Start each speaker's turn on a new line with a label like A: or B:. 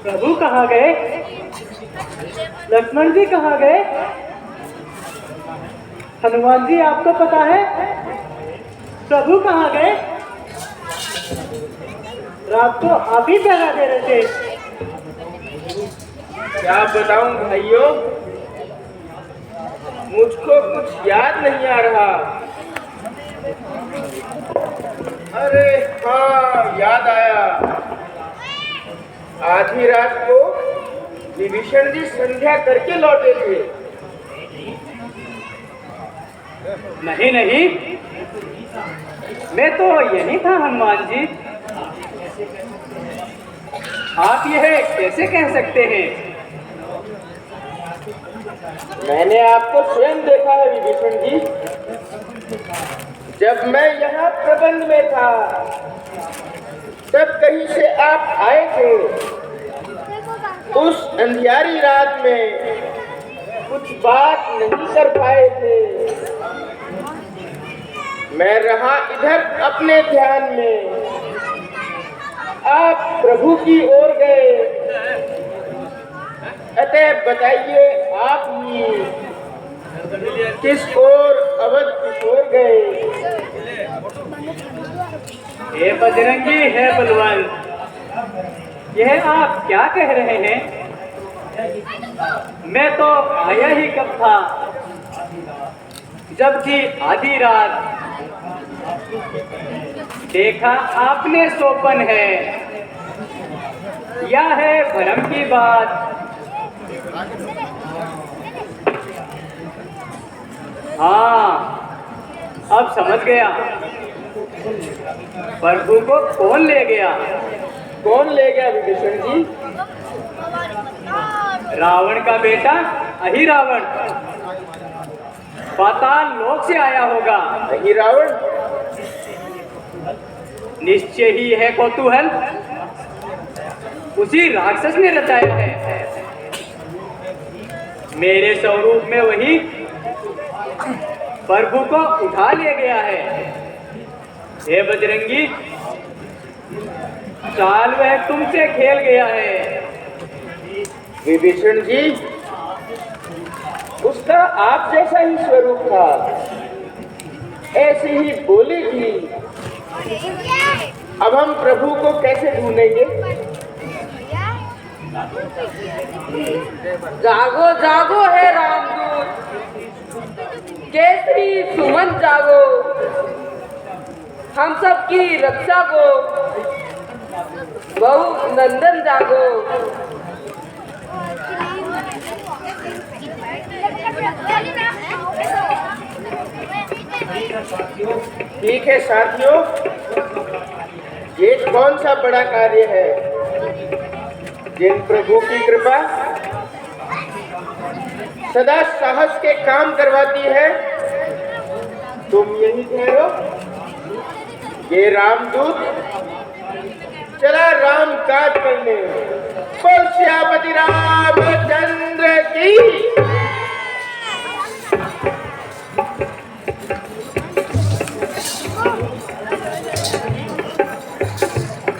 A: प्रभु कहाँ गए? लक्ष्मण जी कहाँ गए? हनुमान जी आपको पता है? प्रभु कहाँ गए? रात को आप ही पहरा दे रहे थे।
B: क्या बताऊं भाइयों, मुझको कुछ याद नहीं आ रहा। अरे हाँ, याद आया। आधी रात को विभीषण जी संध्या करके लौटे थे।
A: नहीं नहीं, मैं तो यही था हनुमान जी। आप यह कैसे कह सकते हैं?
B: मैंने आपको स्वयं देखा है विभीषण जी। जब मैं यहाँ प्रबंध में था तब कहीं से आप आए थे। उस अंधियारी रात में कुछ बात नहीं कर पाए थे। मैं रहा इधर अपने ध्यान में, आप प्रभु की ओर गए। अतः बताइए आप ही किस ओर अवध किशोर गए?
A: हे बजरंगी, हे बलवंत, यह आप क्या कह रहे हैं? मैं तो आया ही कब था, जबकि आधी रात देखा आपने सोपन है। यह है भरम की बात। हाँ, अब समझ गया। प्रभु को कौन ले गया?
B: कौन ले गया विभीषण जी?
A: रावण का बेटा अहिरावण। पाताल लोक से आया होगा।
B: अहिरावण?
A: निश्चय ही है कौतूहल। उसी राक्षस ने रचाया है। मेरे स्वरूप में वही प्रभु को उठा ले गया है। हे बजरंगी, चाल वह तुमसे खेल गया है।
B: विभीषण जी, उसका आप जैसा ही स्वरूप था, ऐसी ही बोली थी। अब हम प्रभु को कैसे ढूंढेंगे?
C: जागो जागो हे रामदूत, केसरी सुमन जागो, हम सब की रक्षा को बहु नंदन जागो।
B: ठीक है साथियों, ये कौन सा बड़ा कार्य है जिन प्रभु की कृपा सदा साहस के काम करवाती है। तुम यही ठहरो, ये रामदूत चला राम काज करने। बोल श्यामति रामचंद्र की।